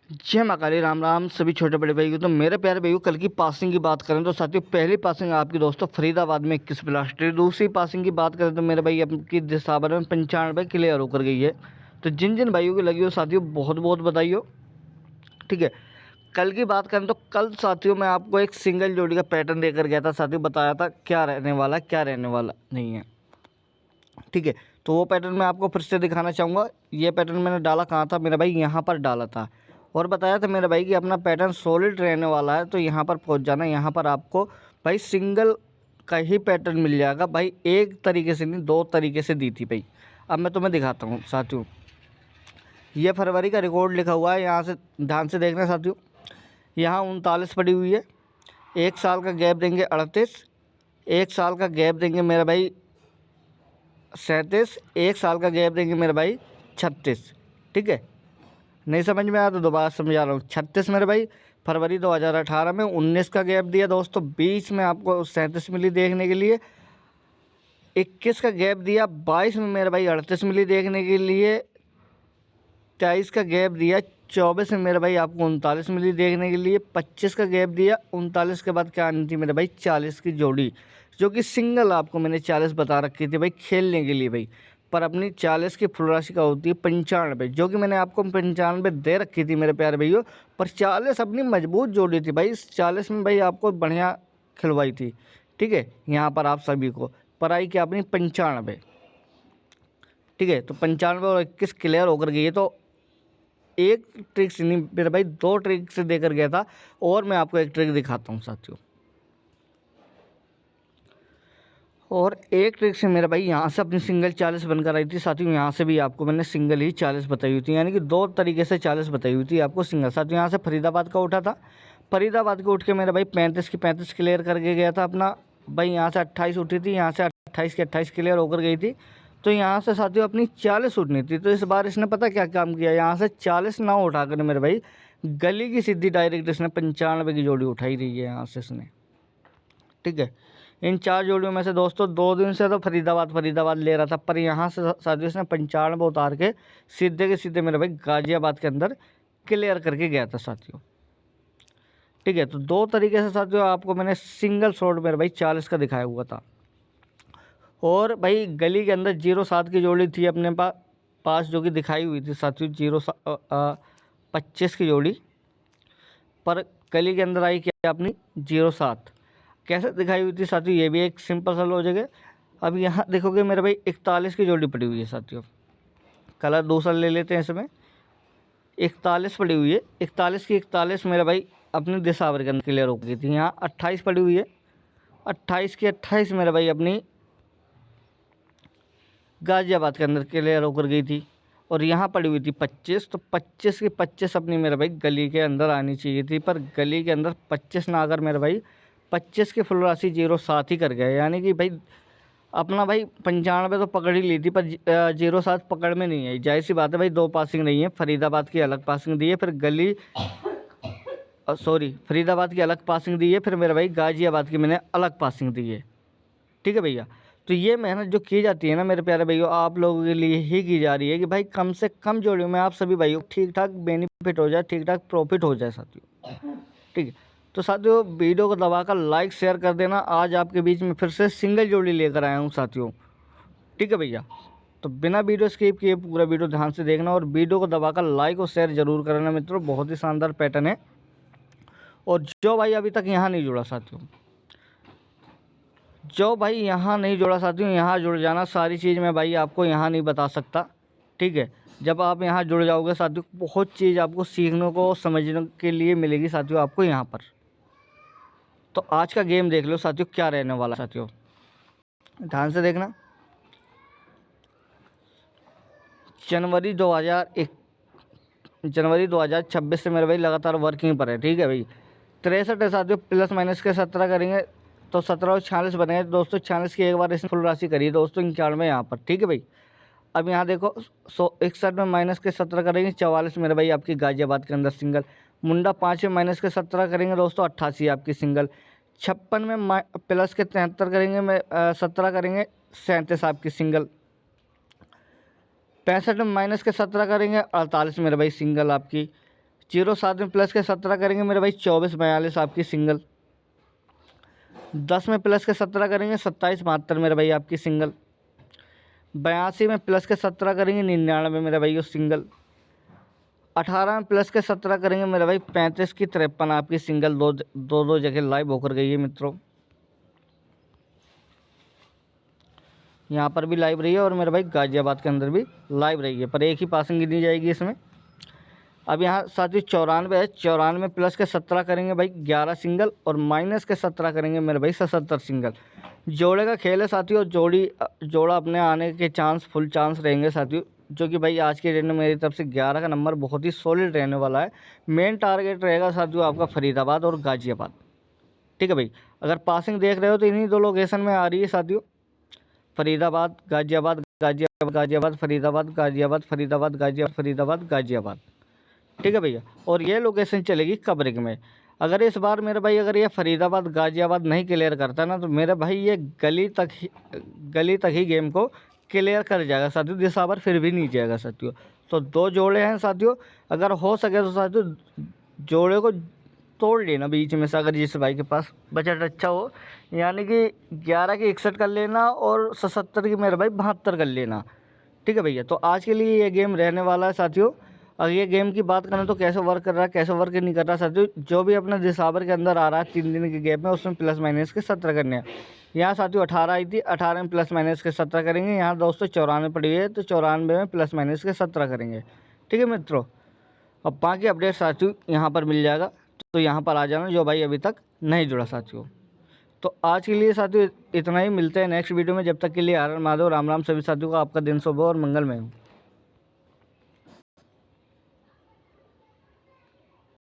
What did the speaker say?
जय माँ काली, राम राम सभी छोटे बड़े भाई को। तो मेरे प्यारे भाइयों, कल की पासिंग की बात करें तो साथियों पहली पासिंग आपकी दोस्तों फरीदाबाद में 21 ब्लास्टर। दूसरी पासिंग की बात करें तो मेरे भाई आपकी दिसावर में 95 क्लियर होकर गई है। तो जिन जिन भाइयों की लगी हो साथियों बहुत बहुत बधाई हो। ठीक है, कल की बात करें तो कल साथियों मैं आपको एक सिंगल जोड़ी का पैटर्न देकर गया था साथियों, बताया था क्या रहने वाला क्या रहने वाला नहीं है। ठीक है, तो वो पैटर्न मैं आपको फिर से दिखाना चाहूँगा। ये पैटर्न मैंने डाला कहाँ था मेरे भाई, यहाँ पर डाला था और बताया था मेरे भाई कि अपना पैटर्न सॉलिड रहने वाला है, तो यहाँ पर पहुँच जाना। यहाँ पर आपको भाई सिंगल का ही पैटर्न मिल जाएगा भाई, एक तरीके से नहीं दो तरीके से दी थी भाई। अब मैं तुम्हें दिखाता हूँ साथियों, ये फरवरी का रिकॉर्ड लिखा हुआ है, यहाँ से ध्यान से देखना साथियों। यहाँ 39 पड़ी हुई है, एक साल का गैप देंगे 38, एक साल का गैप देंगे मेरा भाई 37, एक साल का गैप देंगे मेरे भाई 36। ठीक है, नहीं समझ में आया तो दोबारा समझा रहा हूँ। 36 मेरे भाई फरवरी 2018 में 19 का गैप दिया दोस्तों, 20 में आपको 37 मिली देखने के लिए, 21 का गैप दिया, 22 में मेरे भाई 38 मिली देखने के लिए, 23 का गैप दिया, 24 में मेरे भाई आपको 39 मिली देखने के लिए, 25 का गैप दिया, 39 के बाद क्या आनी थी मेरे भाई 40 की जोड़ी, जो कि सिंगल आपको मैंने 40 बता रखी थी भाई खेलने के लिए भाई। पर अपनी 40 की फुल राशि का होती है 95, जो कि मैंने आपको 95 दे रखी थी मेरे प्यारे भैया। पर 40 अपनी मजबूत जोड़ी थी भाई, इस 40 में भाई आपको बढ़िया खिलवाई थी। ठीक है, यहाँ पर आप सभी को पर आई क्या अपनी 95। ठीक है, तो 95 और 21 क्लियर होकर गई है। तो एक ट्रिक से नहीं मेरे भाई, दो ट्रिक से देकर गया था और मैं आपको एक ट्रिक दिखाता हूँ साथियों। और एक ट्रिक से मेरे भाई यहाँ से अपनी सिंगल 40 बनकर आई थी साथियों, यहाँ से भी आपको मैंने सिंगल ही 40 बताई हुई थी, यानी कि दो तरीके से 40 बताई हुई थी आपको सिंगल साथियों। यहाँ से फरीदाबाद का उठा था, फरीदाबाद को उठ के मेरे भाई 35 की 35 क्लियर करके गया था अपना भाई। यहाँ से 28 उठी थी, यहाँ से 28 की 28 क्लियर होकर गई थी। तो यहाँ से साथियों अपनी 40 उठनी थी। तो इस बार इसने पता क्या काम किया, यहाँ से 40 ना उठाकर मेरे भाई गली की सीधी डायरेक्ट इसने 95 की जोड़ी उठाई रही है यहाँ से इसने। ठीक है, इन चार जोड़ियों में से दोस्तों 2 दिन से तो फरीदाबाद फरीदाबाद ले रहा था, पर यहाँ से साथियों इसने 95 उतार के सीधे के सीधे मेरे भाई गाजियाबाद के अंदर क्लियर करके गया था साथियों। ठीक है, तो दो तरीके से साथियों आपको मैंने सिंगल शॉट मेरे भाई 40 का दिखाया हुआ था। और भाई गली के अंदर 07 की जोड़ी थी अपने पास जो कि दिखाई हुई थी साथियों 25 की जोड़ी, पर गली के अंदर आई क्या अपनी 07। कैसे दिखाई हुई थी साथियों, ये भी एक सिंपल सा लॉजिक है। अब यहाँ देखोगे मेरे भाई 41 की जोड़ी पड़ी हुई है साथियों, कलर दूसरा ले लेते हैं इसमें। 41 पड़ी हुई है, 41 की 41 मेरा भाई अपनी दिसावर के अंदर क्लियर हो गई थी। यहाँ 28 पड़ी हुई है, 28 की 28 मेरा भाई अपनी गाजियाबाद के अंदर क्लियर होकर गई थी। और यहाँ पड़ी हुई थी 25, तो 25 की 25 अपनी मेरे भाई गली के अंदर आनी चाहिए थी, पर गली के अंदर 25 ना आकर मेरे भाई 25 की फुल राशि 07 ही कर गए, यानी कि भाई अपना भाई 95 तो पकड़ ही ली थी, पर 07 पकड़ में नहीं आई। जाहिर सी बात है भाई, दो पासिंग नहीं है, फरीदाबाद की अलग पासिंग दी है, फिर गली सॉरी फरीदाबाद की अलग पासिंग दी है, फिर मेरे भाई गाजियाबाद की मैंने अलग पासिंग दी है। ठीक है भैया, तो ये मेहनत जो की जाती है ना मेरे प्यारे भाइयों, आप लोगों के लिए ही की जा रही है कि भाई कम से कम जोड़ियों में आप सभी भाइयों ठीक ठाक बेनिफिट हो जाए, ठीक ठाक प्रॉफिट हो जाए साथियों। ठीक है, तो साथियों वीडियो को दबाकर लाइक शेयर कर देना। आज आपके बीच में फिर से सिंगल जोड़ी लेकर आया हूँ साथियों। ठीक है भैया, तो बिना वीडियो स्किप किए पूरा वीडियो ध्यान से देखना और वीडियो को दबाकर लाइक और शेयर जरूर करना मित्रों, बहुत ही शानदार पैटर्न है। और जो भाई अभी तक यहाँ नहीं जुड़ा साथियों, जो भाई यहाँ नहीं जुड़ा साथियों, यहाँ जुड़ जाना। सारी चीज़ मैं भाई आपको यहाँ नहीं बता सकता। ठीक है, जब आप यहाँ जुड़ जाओगे साथियों, बहुत चीज़ आपको सीखने को समझने के लिए मिलेगी साथियों आपको यहाँ पर। तो आज का गेम देख लो साथियों क्या रहने वाला साथियों, ध्यान से देखना। जनवरी 2026 से मेरे भाई लगातार वर्किंग पर है। ठीक है भाई, 63 है साथियों, प्लस माइनस के 17 करेंगे तो 17 और 46 बनेंगे दोस्तों। 46 की एक बार इसने फुल राशि करी है दोस्तों 91 यहाँ पर। ठीक है भाई, अब यहाँ देखो 61 में माइनस के 17 करेंगे 44 मेरे भाई आपकी गाजियाबाद के अंदर सिंगल। मुंडा 5 में माइनस के 17 करेंगे दोस्तों 88 आपकी सिंगल। 56 में प्लस के 73 करेंगे 17 करेंगे 37 आपकी सिंगल। 65 में माइनस के 17 करेंगे 48 मेरे भाई सिंगल आपकी। 07 में प्लस के 17 करेंगे मेरे भाई 2442 आपकी सिंगल। 10 में प्लस के 17 करेंगे 2772 मेरे भाई आपकी सिंगल। 82 में प्लस के 17 करेंगे 99 मेरे भाई सिंगल। 18 में प्लस के 17 करेंगे मेरे भाई 35 की 53 आपकी सिंगल। दो जगह लाइव होकर गई है मित्रों, यहाँ पर भी लाइव रही है और मेरे भाई गाजियाबाद के अंदर भी लाइव रही है, पर एक ही पासिंग गिनी जाएगी इसमें। अब यहाँ साथियों 94 है, 94 में प्लस के 17 करेंगे भाई 11 सिंगल और माइनस के 17 करेंगे मेरे भाई 77 सिंगल। जोड़े का खेल है साथियों, जोड़ा अपने आने के चांस फुल चांस रहेंगे साथियों, जो कि भाई आज के डेट में मेरी तरफ से 11 का नंबर बहुत ही सॉलिड रहने वाला है। मेन टारगेट रहेगा साथियों आपका फरीदाबाद और गाजियाबाद, ठीक है भाई। अगर पासिंग देख रहे हो तो इन्हीं दो लोकेशन में आ रही है साथियों, फरीदाबाद गाजियाबाद, गाजियाबाद गाजियाबाद फरीदाबाद, गाजियाबाद फरीदाबाद, गाजियाबाद फरीदाबाद गाजियाबाद, ठीक है भैया। और ये लोकेशन चलेगी कवरिंग में। अगर इस बार मेरे भाई अगर ये फरीदाबाद गाजियाबाद नहीं क्लियर करता ना, तो मेरे भाई ये गली तक ही गेम को क्लियर कर जाएगा साथियों, दिसावर फिर भी नहीं जाएगा साथियों। तो 2 जोड़े हैं साथियों, अगर हो सके तो साथियों जोड़े को तोड़ लेना बीच में से, अगर जिस भाई के पास बजट अच्छा हो, यानी कि 11 की 61 कर लेना और 77 की मेरे भाई 72 कर लेना, ठीक है भैया। तो आज के लिए ये गेम रहने वाला है साथियों। अगर ये गेम की बात करें तो कैसे वर्क कर रहा है, कैसे वर्क नहीं कर रहा साथियों, जो भी अपना दिसावर के अंदर आ रहा है 3 दिन के गेम में, उसमें प्लस माइनस के 17 करने हैं। यहाँ साथियों 18 आई थी, 18 में प्लस माइनस के 17 करेंगे। यहाँ दोस्तों 94 पड़ी हुई है, तो 94 में प्लस माइनस के 17 करेंगे, ठीक है मित्रों। अब बाकी अपडेट साथियों यहाँ पर मिल जाएगा, तो यहाँ पर आ जाना जो भाई अभी तक नहीं जुड़ा साथियों। तो आज के लिए साथियों इतना ही, मिलते हैं नेक्स्ट वीडियो में। जब तक के लिए हर हर महादेव, राम राम सभी साथियों का। आपका दिन शुभ हो और मंगलमय हो।